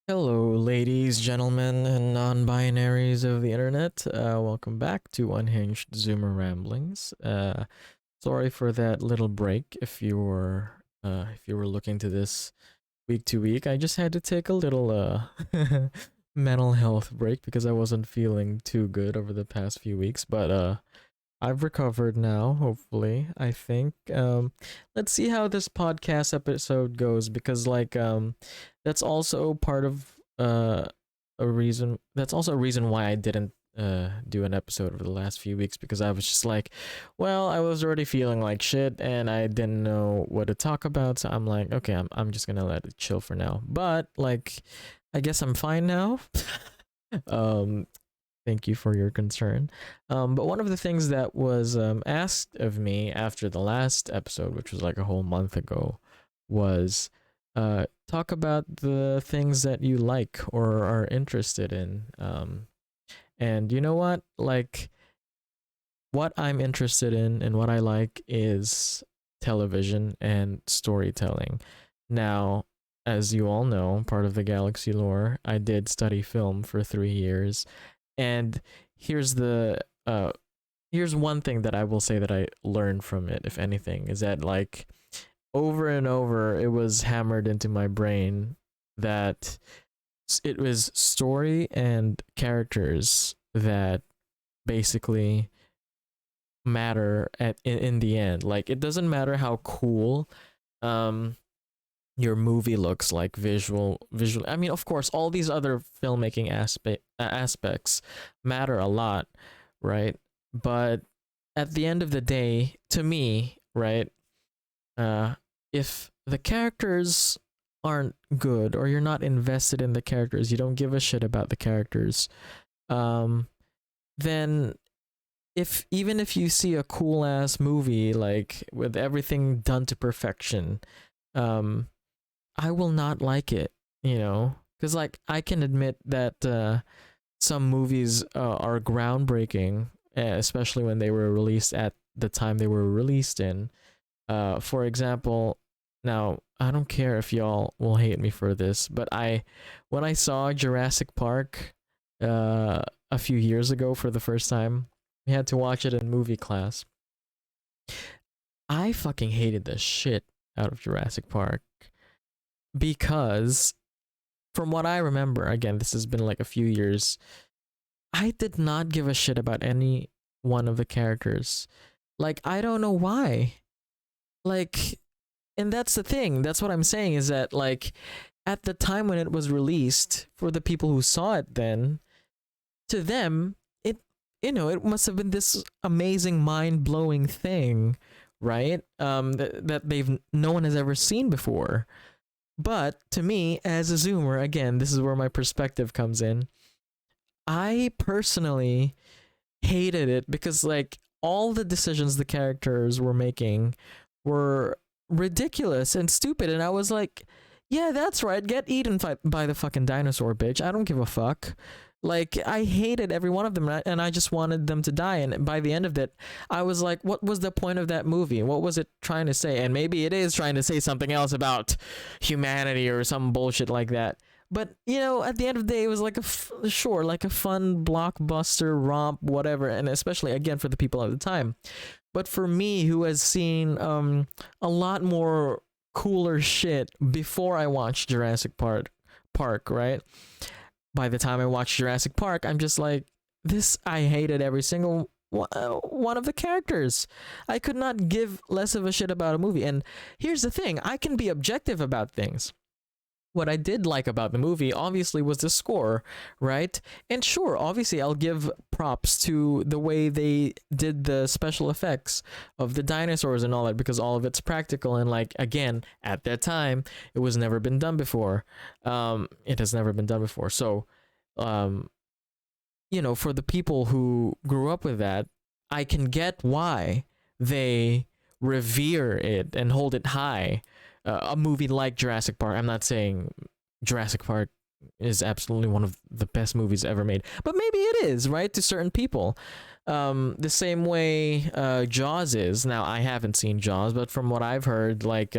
Hello, ladies, gentlemen, and non-binaries of the internet. Welcome back to Unhinged Zoomer Ramblings. Sorry for that little break. If you were looking to this week to week, I just had to take a little mental health break because I wasn't feeling too good over the past few weeks. But I've recovered now. Hopefully, I think. Let's see how this podcast episode goes because that's also part of a reason that's also a reason why I didn't do an episode over the last few weeks because I was just like, well, I was already feeling like shit and I didn't know what to talk about, so I'm like, okay, I'm just gonna let it chill for now. But like, I guess I'm fine now. um Thank you for your concern. But one of the things that was asked of me after the last episode, which was like a whole month ago, was talk about the things that you like or are interested in. And you know what? Like, what I'm interested in and what I like is television and storytelling. Now, as you all know, part of the Galaxy lore, I did study film for 3 years, and here's the here's one thing that I will say that I learned from it, if anything, is that like over and over it was hammered into my brain that it was story and characters that basically matter in the end. Like it doesn't matter how cool um your movie looks like visual. I mean, of course, all these other filmmaking aspects matter a lot, right? But at the end of the day, to me, right, uh if the characters aren't good or you're not invested in the characters, you don't give a shit about the characters, um then if even if you see a cool ass movie like with everything done to perfection, um I will not like it, you know? Cuz like I can admit that some movies are groundbreaking, especially when they were released at the time they were released in. For example, now I don't care if y'all will hate me for this, but when I saw Jurassic Park a few years ago for the first time, we had to watch it in movie class. I fucking hated the shit out of Jurassic Park because from what I remember, again, this has been like a few years, I did not give a shit about any one of the characters. Like I don't know why. Like, and that's the thing. That's what I'm saying is that like at the time when it was released, for the people who saw it then, to them it, it must have been this amazing mind-blowing thing, right? That they've no one has ever seen before. But to me as a zoomer, again, this is where my perspective comes in. I personally hated it because like all the decisions the characters were making were ridiculous and stupid, and I was like, yeah, that's right, get eaten by the fucking dinosaur, bitch. I don't give a fuck. Like I hated every one of them, and I just wanted them to die. And by the end of it, I was like, what was the point of that movie? What was it trying to say? And maybe it is trying to say something else about humanity or some bullshit like that. But at the end of the day, it was like sure, like a fun blockbuster romp, whatever. And especially again for the people at the time. But for me, who has seen a lot more cooler shit before I watched Park, right? By the time I watched Jurassic Park, I'm just like, this. I hated every single one of the characters. I could not give less of a shit about a movie. And here's the thing: I can be objective about things. What I did like about the movie obviously was the score, right? And sure, obviously I'll give props to the way they did the special effects of the dinosaurs and all that because all of it's practical and like again, at that time, it was never been done before. It has never been done before. So, um for the people who grew up with that, I can get why they revere it and hold it high. A movie like Jurassic Park, I'm not saying Jurassic Park is absolutely one of the best movies ever made, but maybe it is, right, to certain people. The same way Jaws is. Now, I haven't seen Jaws, but from what I've heard, like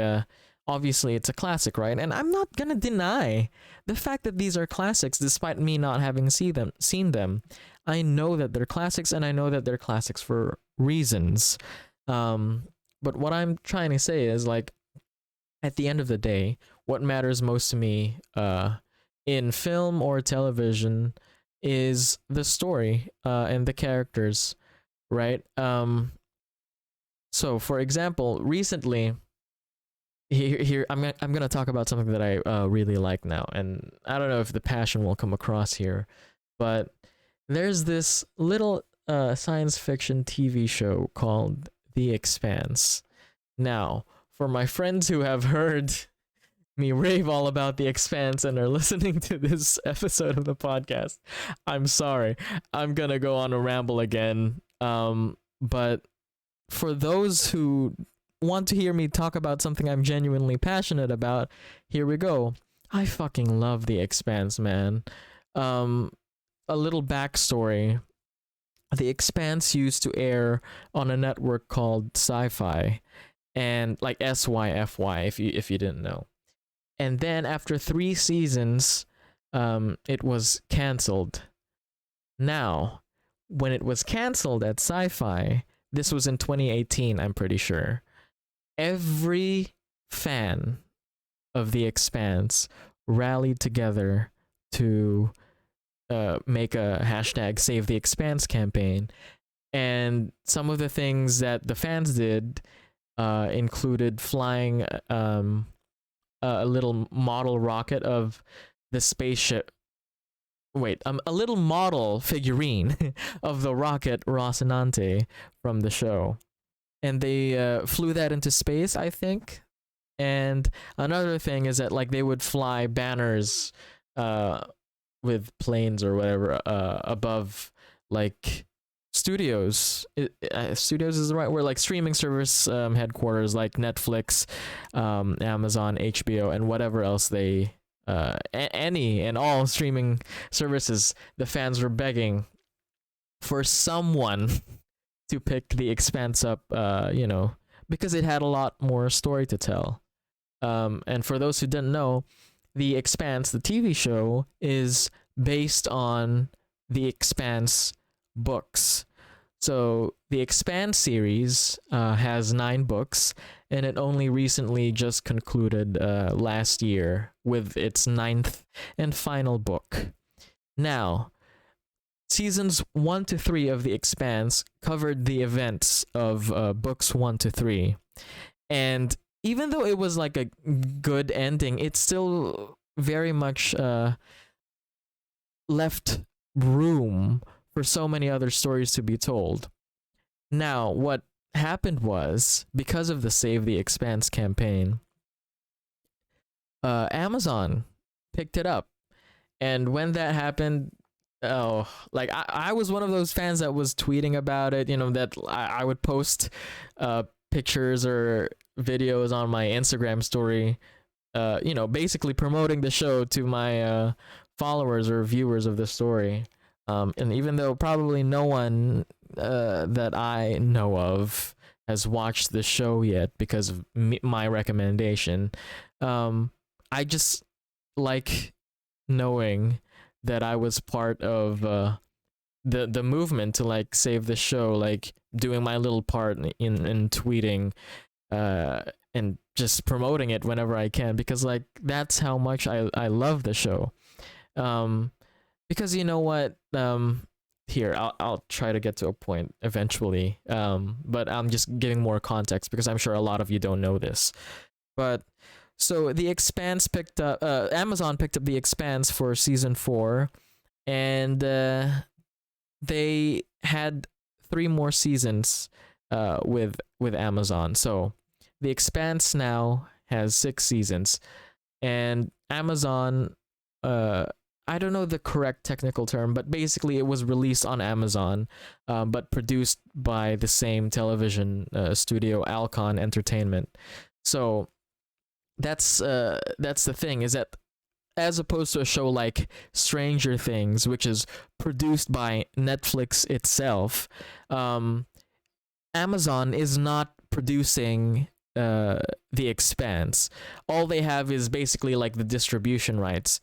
obviously it's a classic, right? And I'm not gonna deny the fact that these are classics, despite me not having seen them. I know that they're classics, and I know that they're classics for reasons. But what I'm trying to say is, like, at the end of the day, what matters most to me, in film or television, is the story, and the characters, right? So for example, recently, here I'm gonna talk about something that I really like now, and I don't know if the passion will come across here, but there's this little science fiction TV show called The Expanse. Now, for my friends who have heard me rave all about The Expanse and are listening to this episode of the podcast, I'm sorry. I'm gonna go on a ramble again. But for those who want to hear me talk about something I'm genuinely passionate about, here we go. I fucking love The Expanse, man. A little backstory. The Expanse used to air on a network called Sci-Fi, and like SYFY, if you didn't know. And then after 3 seasons, it was canceled. Now, when it was canceled at Sci-Fi, this was in 2018, I'm pretty sure. Every fan of The Expanse rallied together to make a hashtag Save the Expanse campaign. And some of the things that the fans did included flying a little model rocket of the spaceship. Wait, a little model figurine of the rocket Rocinante from the show. And they flew that into space, I think. And another thing is that, like, they would fly banners with planes or whatever above, like, studios. Studios is the right word, like streaming service headquarters, like Netflix, Amazon, HBO, and whatever else they any and all streaming services. The fans were begging for someone to pick The Expanse up, because it had a lot more story to tell. And for those who didn't know, The Expanse, the TV show, is based on The Expanse books. So the Expanse series has 9 books, and it only recently just concluded last year with its 9th and final book. Now, seasons 1 to 3 of The Expanse covered the events of books 1 to 3. And even though it was like a good ending, it still very much left room for so many other stories to be told. Now, what happened was, because of the Save the Expanse campaign, Amazon picked it up. And when that happened, I was one of those fans that was tweeting about it, that I would post pictures or videos on my Instagram story, basically promoting the show to my followers or viewers of the story. And even though probably no one that I know of has watched the show yet because of my recommendation, I just like knowing that I was part of the movement to, like, save the show, like doing my little part in tweeting and just promoting it whenever I can, because, like, that's how much I love the show. Because you know what, here I'll try to get to a point eventually, but I'm just giving more context because I'm sure a lot of you don't know this. But so The Expanse Amazon picked up The Expanse for season 4, and they had 3 more seasons with Amazon. So The Expanse now has 6 seasons, and Amazon, I don't know the correct technical term, but basically it was released on Amazon, but produced by the same television studio, Alcon Entertainment. So that's the thing, is that as opposed to a show like Stranger Things, which is produced by Netflix itself, Amazon is not producing The Expanse. All they have is basically like the distribution rights.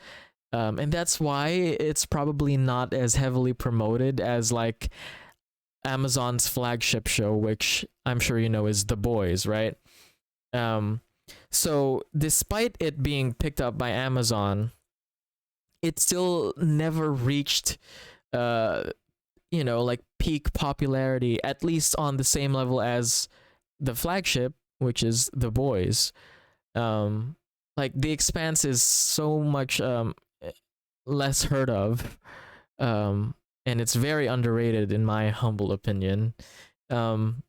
And that's why it's probably not as heavily promoted as like Amazon's flagship show, which I'm sure you know is The Boys, right? Um, so despite it being picked up by Amazon, it still never reached, uh, like peak popularity, at least on the same level as the flagship, which is The Boys. Um, like The Expanse is so much less heard of, and it's very underrated in my humble opinion. Um,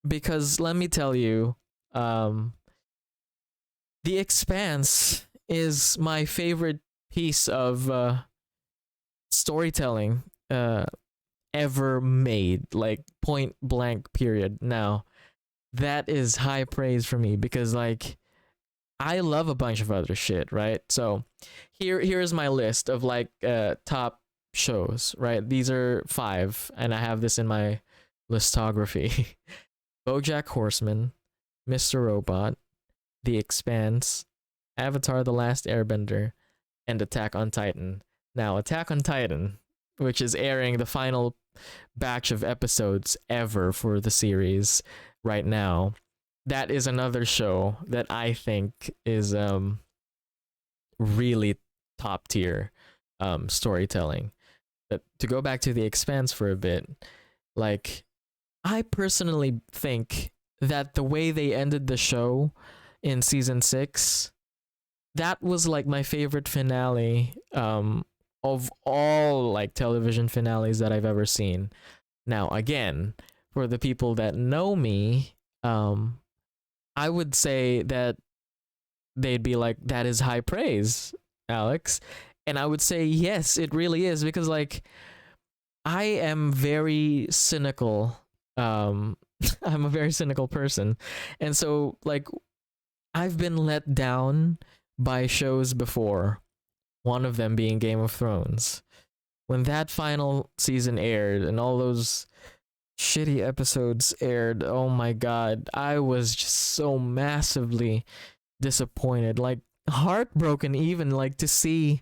because let me tell you, um, The Expanse is my favorite piece of storytelling ever made, like point blank period. Now, that is high praise for me because like I love a bunch of other shit, right? So here's my list of like top shows, right? These are 5 and I have this in my listography. BoJack Horseman, Mr. Robot, The Expanse, Avatar: The Last Airbender, and Attack on Titan. Now, Attack on Titan, which is airing the final batch of episodes ever for the series right now, that is another show that I think is really top tier storytelling. But to go back to The Expanse for a bit, like I personally think that the way they ended the show in season 6, that was like my favorite finale of all like television finales that I've ever seen. Now, again, for the people that know me, I would say that they'd be like, that is high praise, Alex. And I would say, yes, it really is, because like I am very cynical. I'm a very cynical person. And so like I've been let down by shows before, one of them being Game of Thrones. When that final season aired and all those shitty episodes aired, oh my god, I was just so massively disappointed, like heartbroken even, like to see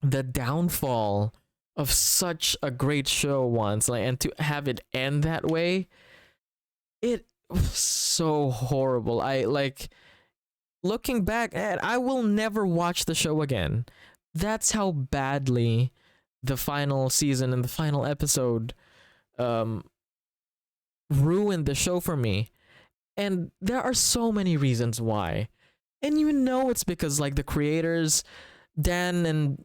the downfall of such a great show once, like, and to have it end that way, it was so horrible. I like looking back at, I will never watch the show again. That's how badly the final season and the final episode ruined the show for me. And there are so many reasons why. And you know it's because like the creators, Dan and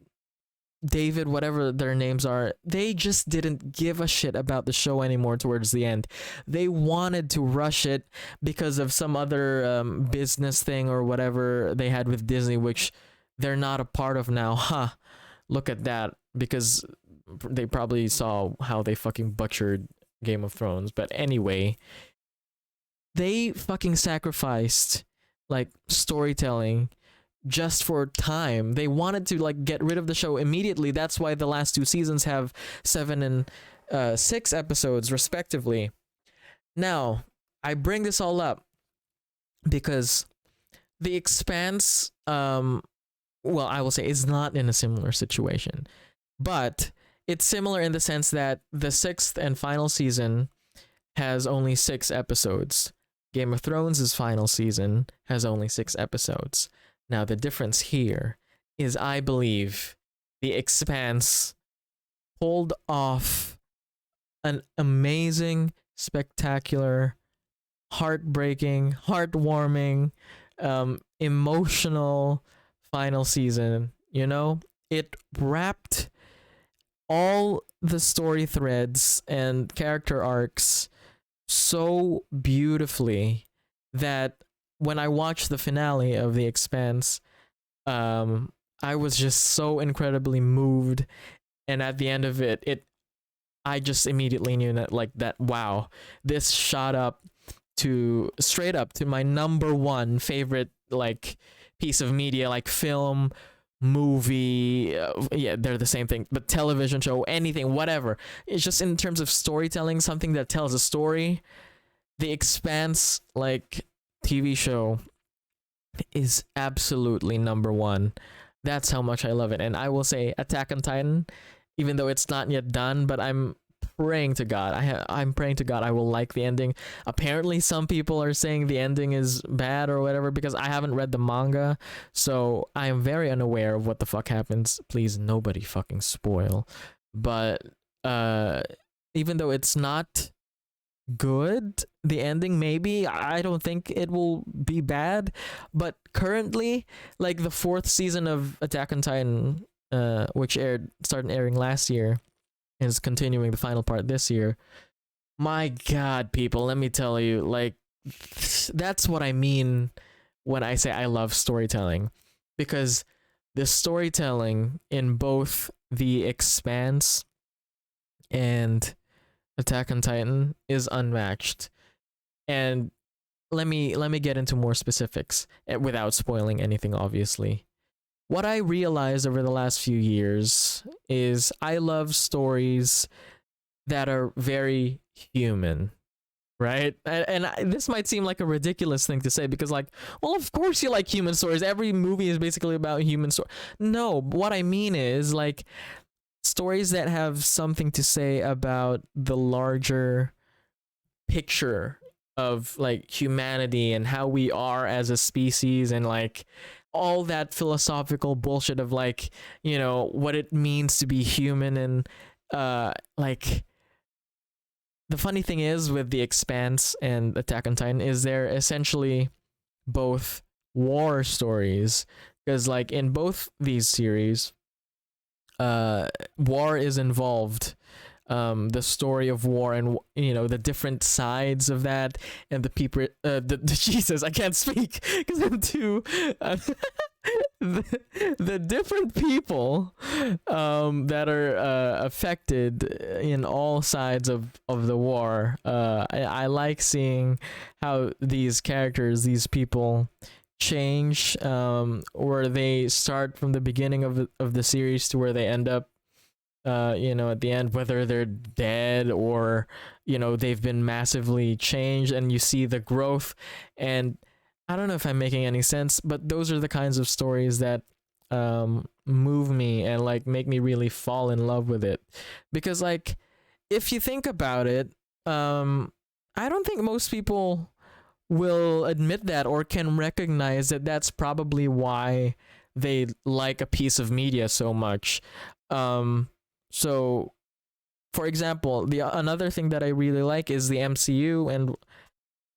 David, whatever their names are, they just didn't give a shit about the show anymore towards the end. They wanted to rush it because of some other business thing or whatever they had with Disney, which they're not a part of now. Huh. Look at that. Because they probably saw how they fucking butchered Game of Thrones. But anyway, they fucking sacrificed like storytelling just for time. They wanted to like get rid of the show immediately. That's why the last 2 seasons have 7 and 6 episodes respectively. Now, I bring this all up because The Expanse, well, I will say is not in a similar situation, but it's similar in the sense that the 6th and final season has only 6 episodes. Game of Thrones' final season has only 6 episodes. Now, the difference here is I believe The Expanse pulled off an amazing, spectacular, heartbreaking, heartwarming, emotional final season. You know, it wrapped all the story threads and character arcs so beautifully that when I watched the finale of The Expanse, I was just so incredibly moved, and at the end of it, I just immediately knew that like that, wow, this shot up to straight up to my number 1 favorite like piece of media, like film, movie, yeah, they're the same thing, but television show, anything, whatever. It's just in terms of storytelling, something that tells a story. the Expanse like TV show is absolutely number one. That's how much I love it. And I will say Attack on Titan, even though it's not yet done, but I'm praying to God. I'm praying to God I will like the ending. Apparently some people are saying the ending is bad or whatever because I haven't read the manga. So I am very unaware of what the fuck happens. Please nobody fucking spoil. But even though it's not good, the ending, maybe I don't think it will be bad, but currently like the fourth season of Attack on Titan, which started airing last year, is continuing the final part this year. My god, people, let me tell you, like, that's what I mean when I say I love storytelling, because the storytelling in both the Expanse and Attack on Titan is unmatched. And let me get into more specifics without spoiling anything, obviously. What I realized over the last few years is I love stories that are very human, right? And this might seem like a ridiculous thing to say because, like, well, of course you like human stories. Every movie is basically about human stories. No, what I mean is, like, stories that have something to say about the larger picture of, like, humanity and how we are as a species, and, like, all that philosophical bullshit of, like, you know, what it means to be human. And like, the funny thing is with the Expanse and Attack on Titan is they're essentially both war stories, because, like, in both these series war is involved. The story of war, and, you know, the different sides of that, and the people, the Jesus, I can't speak because I'm too the different people that are affected in all sides of the war. I like seeing how these characters, these people, change, where they start from the beginning of the series to where they end up, you know, at the end, whether they're dead or, you know, they've been massively changed, and you see the growth. And I don't know if I'm making any sense, but those are the kinds of stories that move me and, like, make me really fall in love with it. Because, like, if you think about it, I don't think most people will admit that or can recognize that that's probably why they like a piece of media so much. So, for example, another thing that I really like is the MCU, and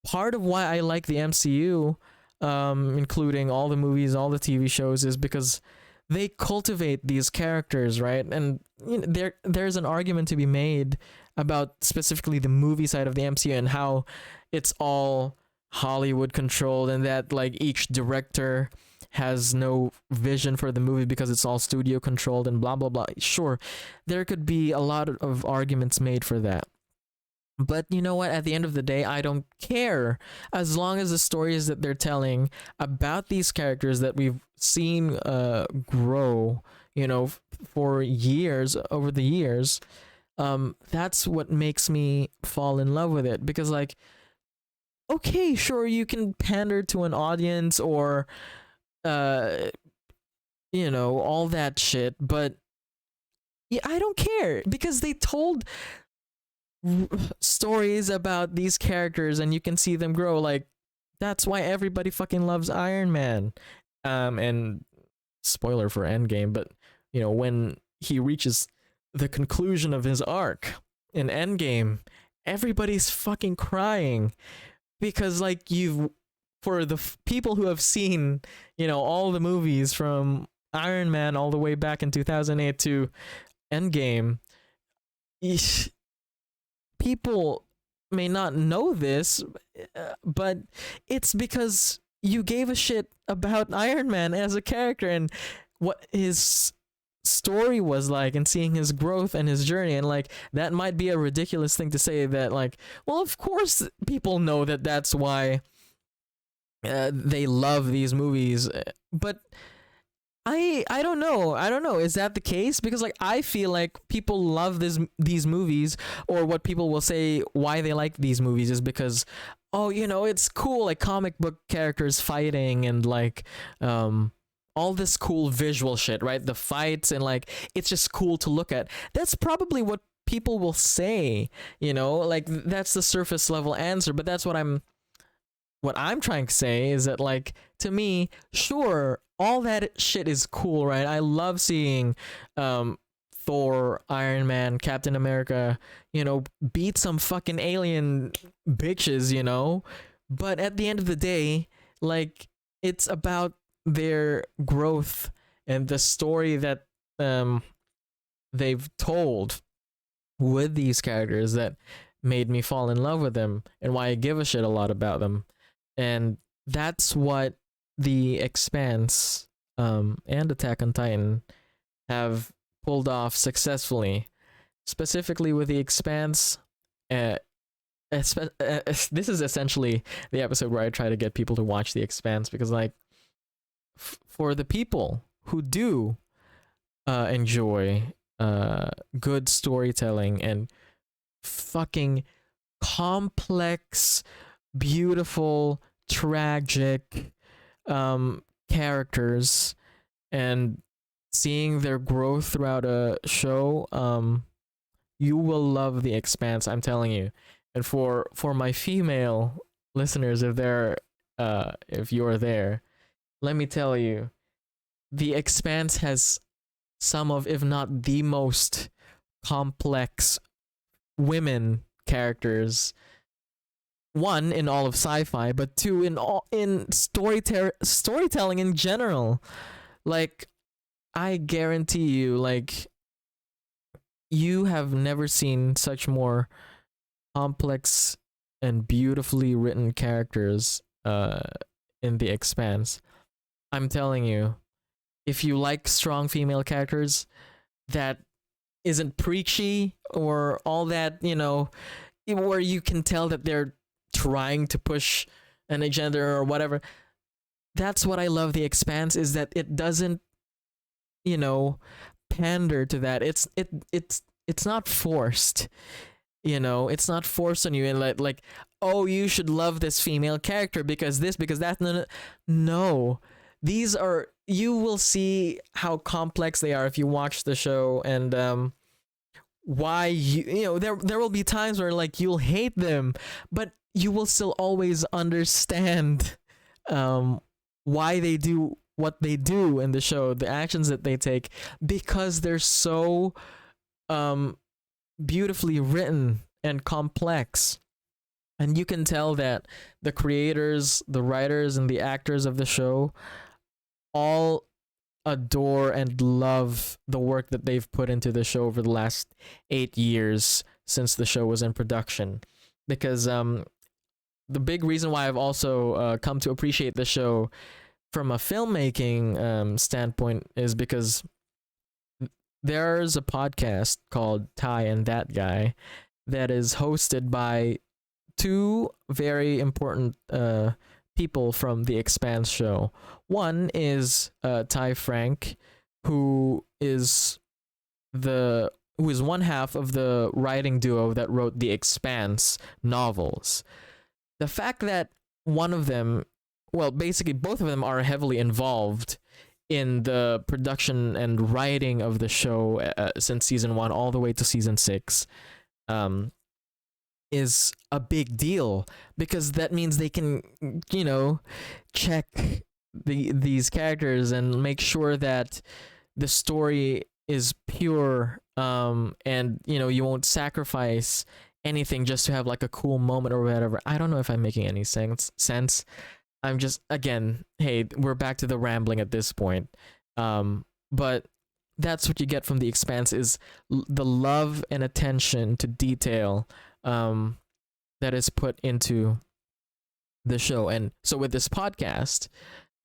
part of why I like the MCU, including all the movies, all the TV shows, is because they cultivate these characters, right? And, you know, there's an argument to be made about specifically the movie side of the MCU and how it's all Hollywood controlled, and that, like, each director has no vision for the movie because it's all studio controlled and blah blah blah. Sure, there could be a lot of arguments made for that, but you know what, at the end of the day, I don't care, as long as the stories that they're telling about these characters that we've seen grow, you know, for years, over the years, that's what makes me fall in love with it. Because, like, okay, sure, you can pander to an audience or you know, all that shit, but yeah, I don't care, because they told stories about these characters and you can see them grow. Like, that's why everybody fucking loves Iron Man. And spoiler for Endgame, but, you know, when he reaches the conclusion of his arc in Endgame, everybody's fucking crying, because, like, for the people who have seen, you know, all the movies from Iron Man all the way back in 2008 to Endgame, people may not know this, but it's because you gave a shit about Iron Man as a character and what his story was like, and seeing his growth and his journey. And, like, that might be a ridiculous thing to say, that, like, well, of course people know that that's why they love these movies, but I don't know. I don't know. Is that the case? Because like I feel like people love these movies, or what people will say why they like these movies is because, oh, it's cool, like comic book characters fighting and like all this cool visual shit, right? The fights and like it's just cool to look at. That's probably what people will say, like that's the surface level answer, but that's what I'm trying to say is that, like, to me, sure, all that shit is cool, right? I love seeing Thor, Iron Man, Captain America, beat some fucking alien bitches, But at the end of the day, like, it's about their growth and the story that they've told with these characters that made me fall in love with them and why I give a shit a lot about them. And that's what the Expanse and Attack on Titan have pulled off successfully. Specifically with the Expanse, this is essentially the episode where I try to get people to watch the Expanse because, like, for the people who do enjoy good storytelling and fucking complex, beautiful, tragic characters and seeing their growth throughout a show, you will love the Expanse, I'm telling you. And for my female listeners, if you're there, let me tell you, the Expanse has some of, if not the most complex women characters, one in all of sci-fi, but two in storytelling in general. Like, I guarantee you, like, you have never seen such more complex and beautifully written characters in the Expanse. I'm telling you, if you like strong female characters that isn't preachy or all that, where you can tell that they're trying to push an agenda or whatever, that's what I love the Expanse, is that it doesn't, pander to that. It's not forced. It's not forced on you and like, oh, you should love this female character because this, because that. No. These are, you will see how complex they are if you watch the show, and why there will be times where like you'll hate them, but you will still always understand why they do what they do in the show, the actions that they take, because they're so beautifully written and complex. And you can tell that the creators, the writers, and the actors of the show all adore and love the work that they've put into the show over the last 8 years since the show was in production. Because the big reason why I've also come to appreciate the show from a filmmaking standpoint is because there's a podcast called Ty and That Guy that is hosted by two very important people from the Expanse show. One is Ty Frank, who is one half of the writing duo that wrote the Expanse novels. The fact that one of them, well, basically both of them are heavily involved in the production and writing of the show since season 1 all the way to season 6, is a big deal, because that means they can, check these characters and make sure that the story is pure, and you won't sacrifice anything just to have like a cool moment or whatever. I don't know if I'm making any sense. I'm just, again, hey, we're back to the rambling at this point. But that's what you get from the Expanse, is the love and attention to detail that is put into the show. And so with this podcast,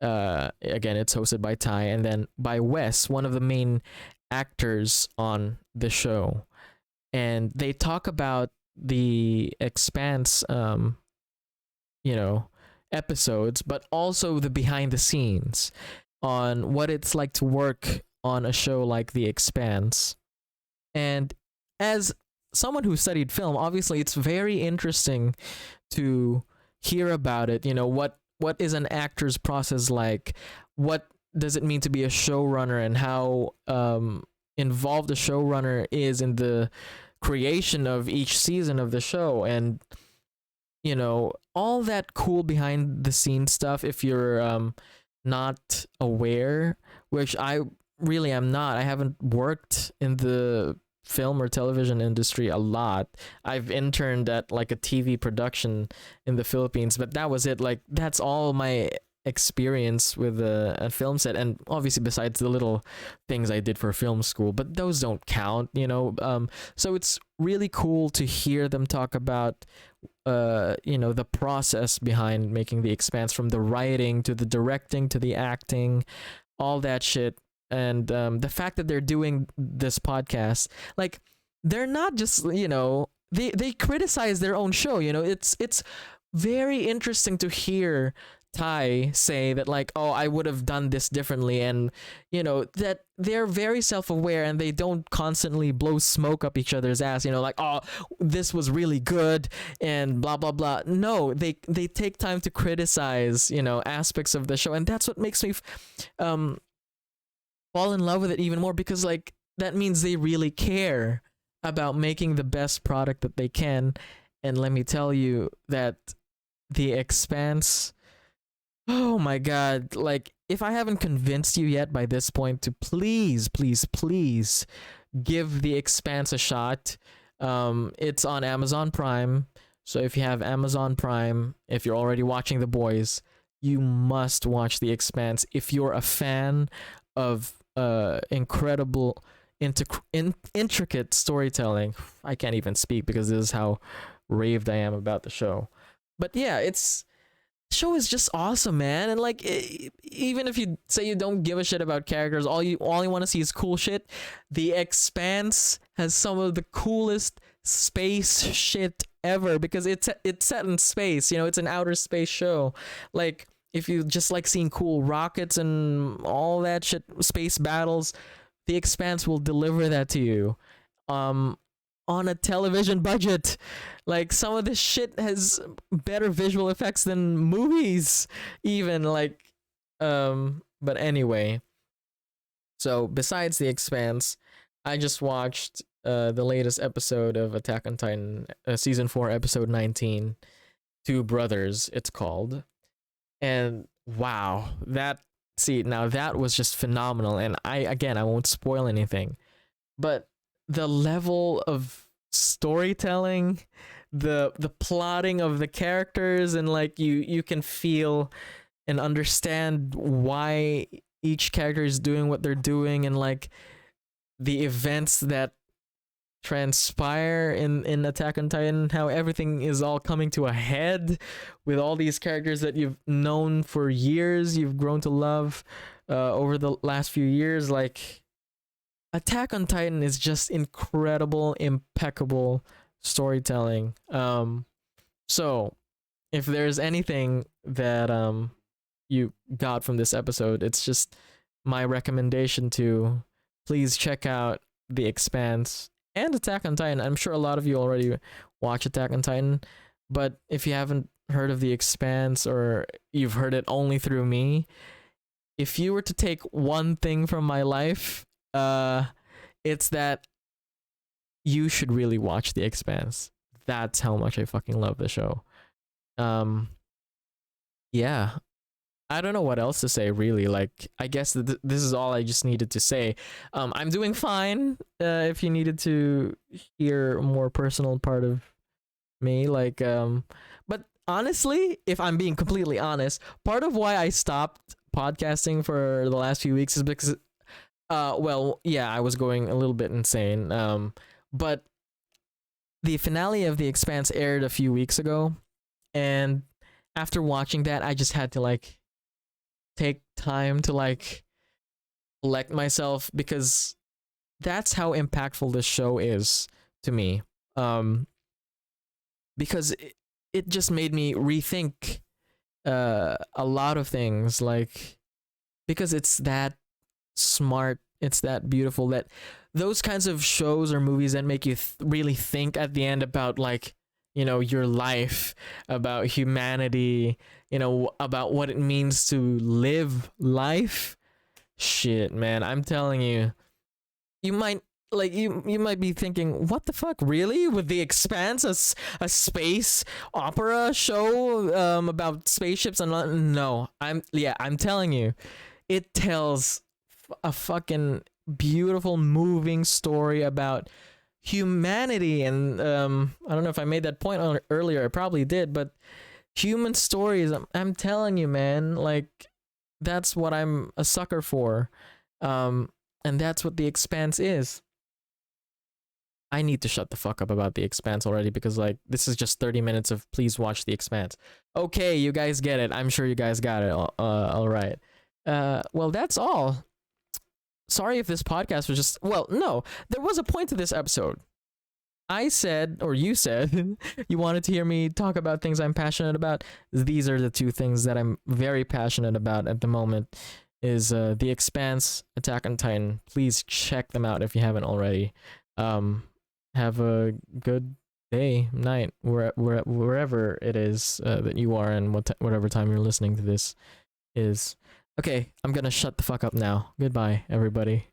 again, it's hosted by Ty and then by Wes, one of the main actors on the show. And they talk about the Expanse, episodes, but also the behind the scenes. on what it's like to work on a show like The Expanse. And as someone who studied film, obviously it's very interesting to hear about it. You know, what is an actor's process like? What does it mean to be a showrunner, and how involved the showrunner is in the creation of each season of the show, and you know, all that cool behind the scenes stuff. If you're not aware, which I really am not, I haven't worked in the film or television industry a lot. I've interned at like a TV production in the Philippines, but that was it. Like, that's all my experience with a film set, and obviously besides the little things I did for film school, but those don't count, you know. So it's really cool to hear them talk about you know, the process behind making The Expanse, from the writing to the directing to the acting, all that shit. And the fact that they're doing this podcast, like, they're not just, you know, they criticize their own show. You know, it's very interesting to hear Ty say that, like, oh, I would have done this differently, and you know, that they're very self-aware and they don't constantly blow smoke up each other's ass, you know, like, oh, this was really good and blah blah blah. No, they take time to criticize, you know, aspects of the show, and that's what makes me fall in love with it even more, because like that means they really care about making the best product that they can. And let me tell you that The Expanse, oh my god, like, if I haven't convinced you yet by this point to please, please, please give The Expanse a shot. It's on Amazon Prime. So if you have Amazon Prime, if you're already watching The Boys, you must watch The Expanse. If you're a fan of incredible, intricate storytelling, I can't even speak because this is how raved I am about the show. But yeah, show is just awesome, man. And like, even if you say you don't give a shit about characters, all you want to see is cool shit, The Expanse has some of the coolest space shit ever, because it's set in space, you know, it's an outer space show. Like, if you just like seeing cool rockets and all that shit, space battles, The Expanse will deliver that to you. On a television budget. Like, some of this shit has better visual effects than movies, even. Like, but anyway. So besides The Expanse, I just watched the latest episode of Attack on Titan, season 4, episode 19, Two Brothers, it's called. And wow, now that was just phenomenal. And I won't spoil anything, but the level of storytelling, the plotting of the characters, and like, you can feel and understand why each character is doing what they're doing, and like the events that transpire in Attack on Titan, how everything is all coming to a head with all these characters that you've known for years, you've grown to love over the last few years. Like, Attack on Titan is just incredible, impeccable storytelling. So if there's anything that you got from this episode, it's just my recommendation to please check out The Expanse and Attack on Titan. I'm sure a lot of you already watch Attack on Titan, but if you haven't heard of The Expanse, or you've heard it only through me, if you were to take one thing from my life, it's that you should really watch The Expanse. That's how much I fucking love the show. Yeah, I don't know what else to say, really. Like, I guess this is all I just needed to say. I'm doing fine. If you needed to hear a more personal part of me, like, but honestly, if I'm being completely honest, part of why I stopped podcasting for the last few weeks is because, well, yeah, I was going a little bit insane. But the finale of The Expanse aired a few weeks ago, and after watching that, I just had to like take time to like collect myself, because that's how impactful this show is to me. Because it just made me rethink a lot of things. Like, because it's that smart, it's that beautiful, that those kinds of shows or movies that make you really think at the end about, like, your life, about humanity, about what it means to live life. Shit, man, I'm telling you, you might you might be thinking, what the fuck, really? With The Expanse, a space opera show about spaceships and no, I'm telling you, it tells a fucking beautiful, moving story about humanity. And I don't know if I made that point earlier. I probably did, but human stories. I'm telling you, man. Like, that's what I'm a sucker for, and that's what The Expanse is. I need to shut the fuck up about The Expanse already, because like this is just 30 minutes of please watch The Expanse. Okay, you guys get it. I'm sure you guys got it. All right. Well, that's all. Sorry if this podcast was just, well, no, there was a point to this episode. I said, or you said, you wanted to hear me talk about things I'm passionate about. These are the two things that I'm very passionate about at the moment. Is The Expanse, Attack on Titan. Please check them out if you haven't already. Have a good day, night, wherever it is that you are, and whatever time you're listening to this is. Okay, I'm gonna shut the fuck up now. Goodbye, everybody.